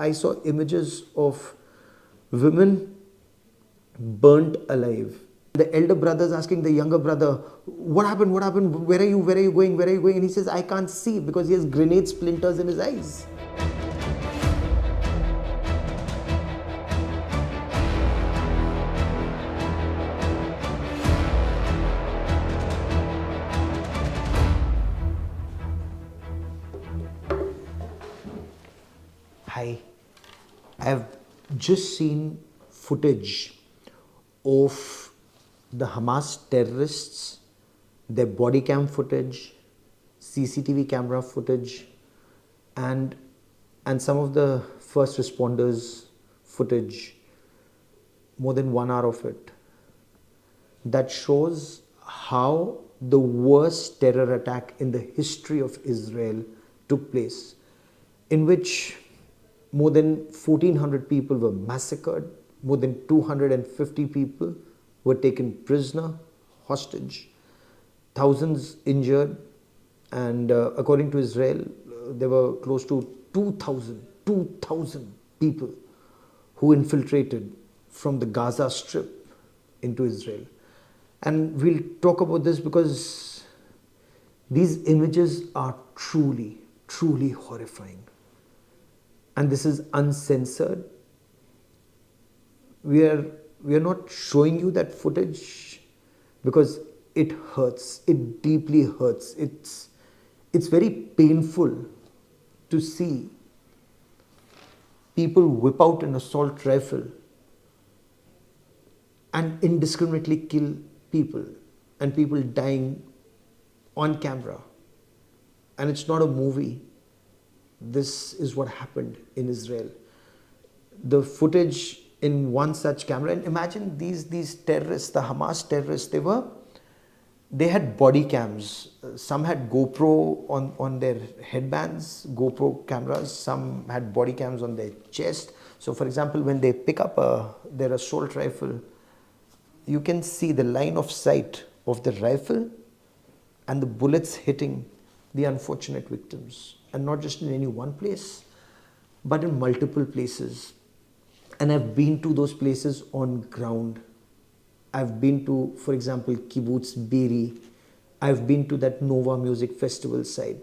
I saw images of women burnt alive. The elder brother's asking the younger brother, what happened? What happened? Where are you? Where are you going? Where are you going? And he says, I can't see because he has grenade splinters in his eyes. Hi. I've just seen footage of the Hamas terrorists, their body cam footage, CCTV camera footage, and some of the first responders footage, more than 1 hour of it, that shows how the worst terror attack in the history of Israel took place, in which more than 1,400 people were massacred, more than 250 people were taken prisoner, hostage, thousands injured, and according to Israel, there were close to 2,000 people who infiltrated from the Gaza Strip into Israel. And we'll talk about this because these images are truly, truly horrifying. And this is uncensored. We are not showing you that footage because it hurts. It deeply hurts. It's very painful to see people whip out an assault rifle and indiscriminately kill people, and people dying on camera. And it's not a movie. This is what happened in Israel. The footage in one such camera, and imagine these terrorists, the Hamas terrorists, they had body cams. Some had GoPro on their headbands, GoPro cameras. Some had body cams on their chest. So for example, when they pick up their assault rifle, you can see the line of sight of the rifle and the bullets hitting the unfortunate victims. And not just in any one place, but in multiple places. And I've been to those places on ground. I've been to, for example, Kibbutz Be'eri. I've been to that Nova Music Festival site.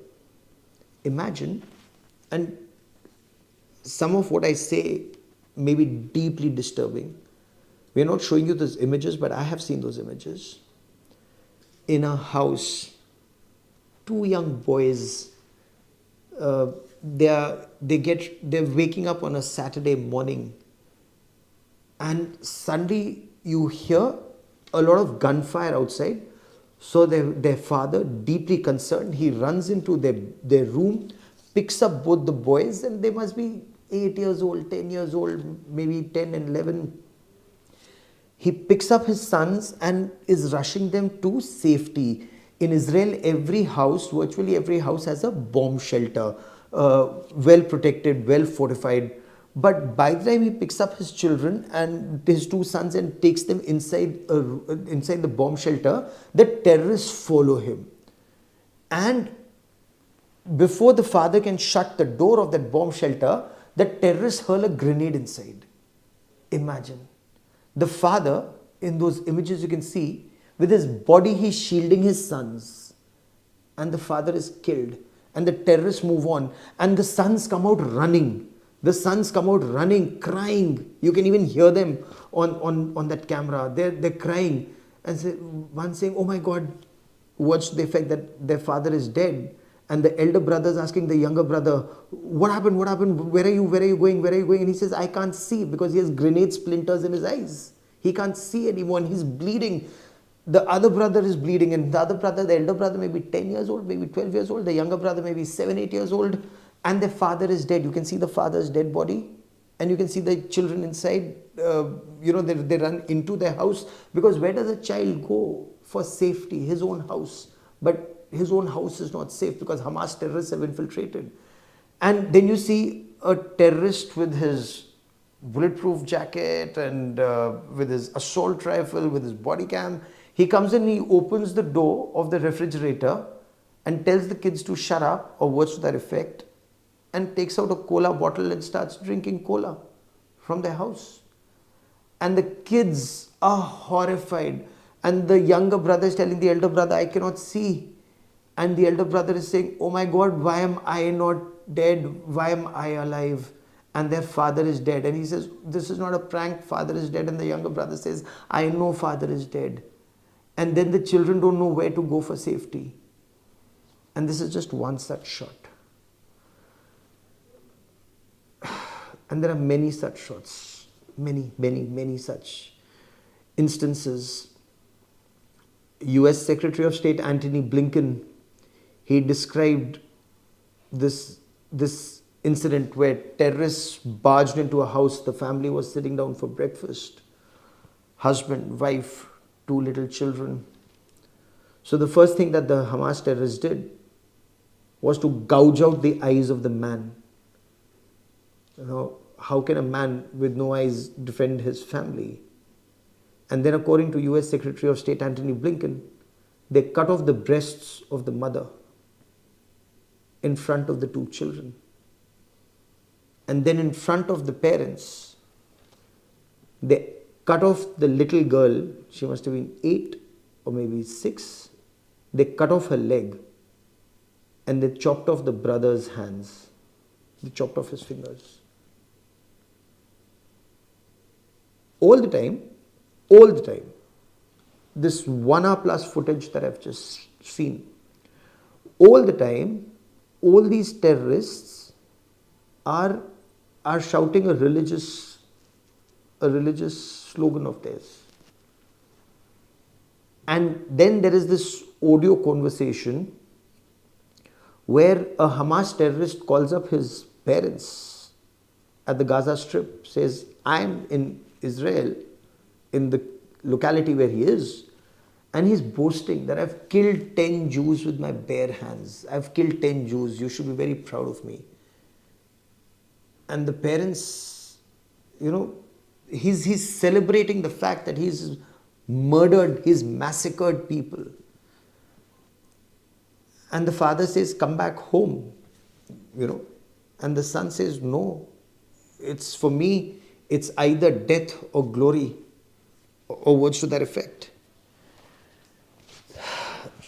Imagine, and some of what I say may be deeply disturbing. We're not showing you those images, but I have seen those images. In a house, two young boys, they're waking up on a Saturday morning, and suddenly you hear a lot of gunfire outside. So their father, deeply concerned, he runs into their room, picks up both the boys, and they must be 8 years old, 10 years old, maybe 10 and 11. He picks up his sons and is rushing them to safety. In Israel, virtually every house has a bomb shelter, well protected, well fortified. But by the time he picks up his children and his two sons and takes them inside the bomb shelter, the terrorists follow him. And before the father can shut the door of that bomb shelter, the terrorists hurl a grenade inside. Imagine. The father, in those images you can see, with his body he's shielding his sons. And the father is killed. And the terrorists move on. And the sons come out running. The sons come out running, crying. You can even hear them on that camera. They're crying. And one saying, oh my God, words to the effect that their father is dead. And the elder brother is asking the younger brother, what happened? What happened? Where are you? Where are you going? Where are you going? And he says, I can't see because he has grenade splinters in his eyes. He can't see anyone. He's bleeding. The other brother is bleeding, and the elder brother may be 10 years old, maybe 12 years old. The younger brother may be 7, 8 years old. And their father is dead. You can see the father's dead body. And you can see the children inside. They run into their house. Because where does a child go for safety? His own house. But his own house is not safe because Hamas terrorists have infiltrated. And then you see a terrorist with his bulletproof jacket and with his assault rifle, with his body cam. He comes in, he opens the door of the refrigerator and tells the kids to shut up, or words to that effect. and takes out a cola bottle and starts drinking cola from their house. And the kids are horrified. And the younger brother is telling the elder brother, I cannot see. And the elder brother is saying, oh my God, why am I not dead? Why am I alive? And their father is dead. And he says, this is not a prank, father is dead. And the younger brother says, I know father is dead. And then the children don't know where to go for safety. And this is just one such shot. And there are many such shots. Many such instances. US Secretary of State Antony Blinken, he described this incident where terrorists barged into a house. The family was sitting down for breakfast. Husband, wife, 2 little children. So the first thing that the Hamas terrorists did was to gouge out the eyes of the man. You know, how can a man with no eyes defend his family? And then according to US Secretary of State Antony Blinken, they cut off the breasts of the mother in front of the 2 children. And then in front of the parents, they cut off the little girl. She must have been 8 or maybe 6. They cut off her leg and they chopped off the brother's hands. They chopped off his fingers. All the time, this 1 hour plus footage that I've just seen, all the time, all these terrorists are shouting a religious slogan of theirs. And then there is this audio conversation where a Hamas terrorist calls up his parents at the Gaza Strip, says, I'm in Israel, in the locality where he is, and he's boasting that I've killed 10 Jews with my bare hands. I've killed 10 Jews. You should be very proud of me. And the parents, you know, he's celebrating the fact that he's murdered, he's massacred people. And the father says, come back home, you know. And the son says, no, it's for me, it's either death or glory, or words to that effect.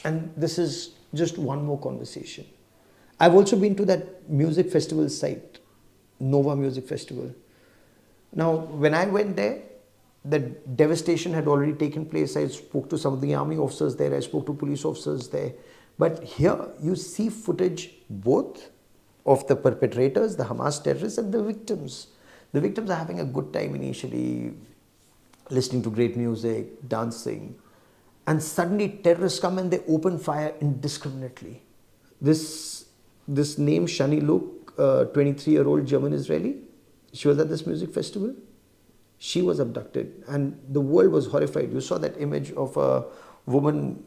And this is just one more conversation. I've also been to that music festival site, Nova Music Festival. Now, when I went there, the devastation had already taken place. I spoke to some of the army officers there. I spoke to police officers there. But here, you see footage both of the perpetrators, the Hamas terrorists, and the victims. The victims are having a good time initially, listening to great music, dancing. And suddenly terrorists come and they open fire indiscriminately. This name, Shani Luke, 23-year-old German-Israeli, she was at this music festival. She was abducted and the world was horrified. You saw that image of a woman,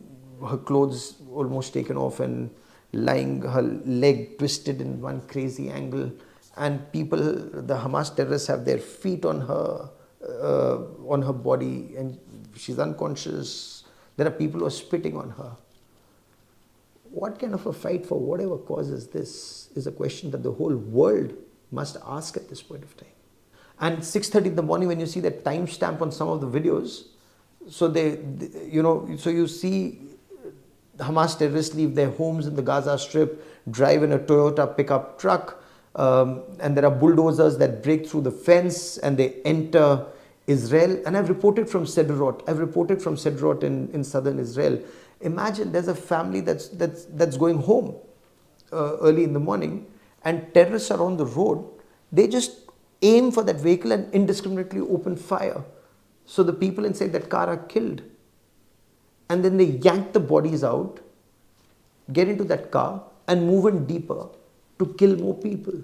her clothes almost taken off and lying, her leg twisted in one crazy angle. And people, the Hamas terrorists have their feet on her body and she's unconscious. There are people who are spitting on her. What kind of a fight for whatever causes this is a question that the whole world must ask at this point of time. And 6:30 in the morning, when you see the timestamp on some of the videos, so so you see Hamas terrorists leave their homes in the Gaza Strip, drive in a Toyota pickup truck, and there are bulldozers that break through the fence and they enter Israel. And I've reported from Sderot in southern Israel. Imagine there's a family that's going home early in the morning and terrorists are on the road. They just aim for that vehicle and indiscriminately open fire. So the people inside that car are killed. And then they yank the bodies out, get into that car and move in deeper to kill more people.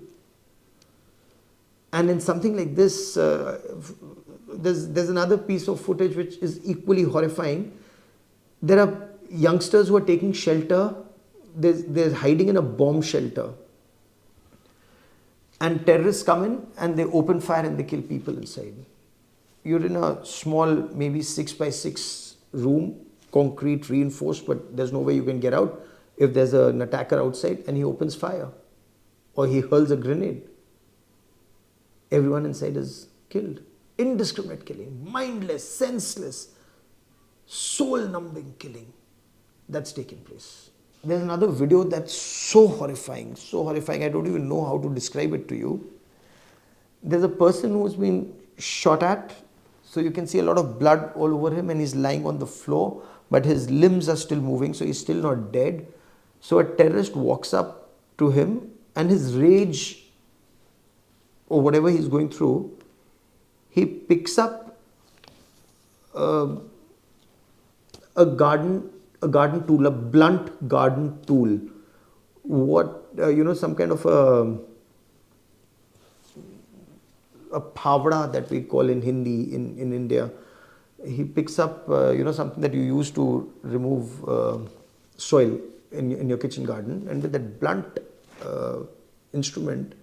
And in something like this, there's another piece of footage which is equally horrifying. There are youngsters who are taking shelter. They're hiding in a bomb shelter. And terrorists come in and they open fire and they kill people inside. You're in a small, maybe 6x6 room, concrete reinforced, but there's no way you can get out if there's an attacker outside and he opens fire. or he hurls a grenade, everyone inside is killed. Indiscriminate killing, mindless, senseless, soul-numbing killing that's taken place. There's another video that's so horrifying, I don't even know how to describe it to you. There's a person who's been shot at, so you can see a lot of blood all over him, and he's lying on the floor, but his limbs are still moving, so he's still not dead. So a terrorist walks up to him, and his rage or whatever he's going through, he picks up a garden tool, a blunt garden tool. Some kind of a phavda that we call in Hindi in India. He picks up something that you use to remove soil in your kitchen garden, and with that blunt instrument,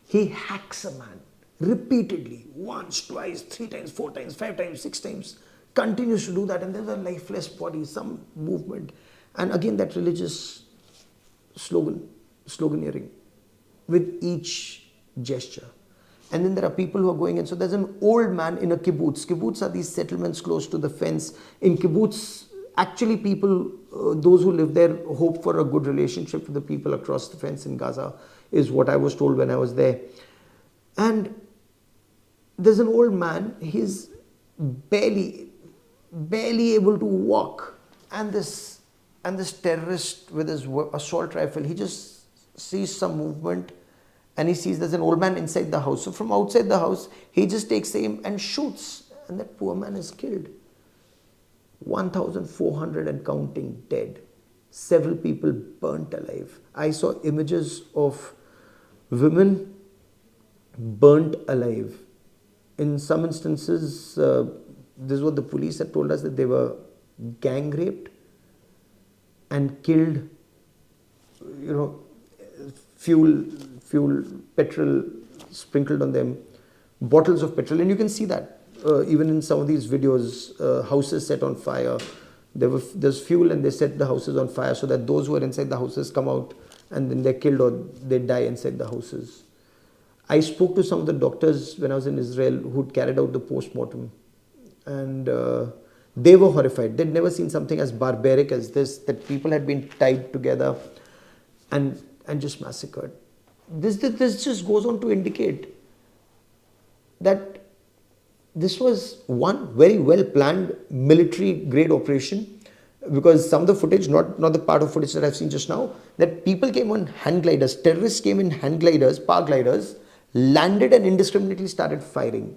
he hacks a man repeatedly, once, twice, 3 times, 4 times, 5 times, 6 times, continues to do that, and there's a lifeless body, some movement, and again that religious sloganeering with each gesture. And then there are people who are going in. So there's an old man in a kibbutz. Kibbutz are these settlements close to the fence. In kibbutz, actually people, those who live there, hope for a good relationship with the people across the fence in Gaza, is what I was told when I was there. And there's an old man, he's barely able to walk. And this terrorist with his assault rifle, he just sees some movement, and he sees there's an old man inside the house. So from outside the house, he just takes aim and shoots. And that poor man is killed. 1,400 and counting dead. Several people burnt alive. I saw images of women burnt alive. In some instances, this is what the police had told us, that they were gang raped and killed, fuel, petrol sprinkled on them, bottles of petrol. And you can see that even in some of these videos, houses set on fire. There's fuel, and they set the houses on fire so that those who are inside the houses come out, and then they're killed or they die inside the houses. I spoke to some of the doctors when I was in Israel who'd carried out the post-mortem, and they were horrified. They'd never seen something as barbaric as this, that people had been tied together and just massacred. This just goes on to indicate that this was one very well planned military grade operation, because some of the footage, not the part of footage that I've seen just now, that people came on hand gliders, terrorists came in hand gliders, paragliders, landed and indiscriminately started firing.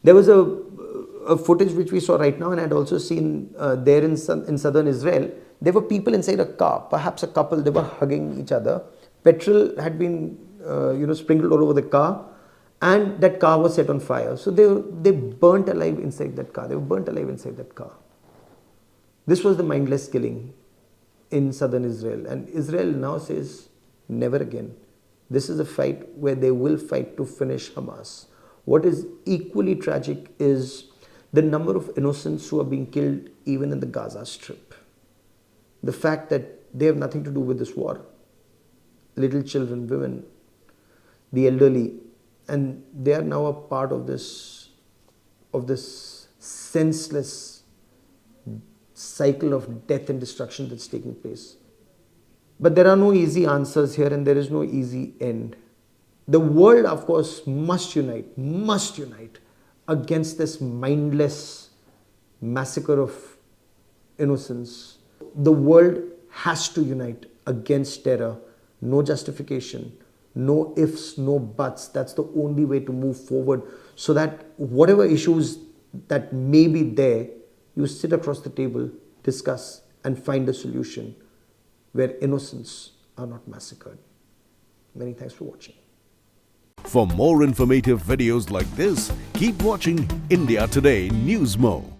There was a footage which we saw right now, and I'd also seen there in southern Israel. There were people inside a car, perhaps a couple, they were hugging each other. Petrol had been sprinkled all over the car, and that car was set on fire. So they burnt alive inside that car. They were burnt alive inside that car. This was the mindless killing in southern Israel. And Israel now says, never again. This is a fight where they will fight to finish Hamas. What is equally tragic is the number of innocents who are being killed even in the Gaza Strip. The fact that they have nothing to do with this war. Little children, women, the elderly, and they are now a part of this senseless cycle of death and destruction that's taking place. But there are no easy answers here, and there is no easy end. The world, of course, must unite against this mindless massacre of innocents. The world has to unite against terror. No justification, no ifs, no buts. That's the only way to move forward, so that whatever issues that may be there, you sit across the table, discuss, and find a solution where innocents are not massacred. Many thanks for watching. For more informative videos like this, keep watching India Today Newsmo.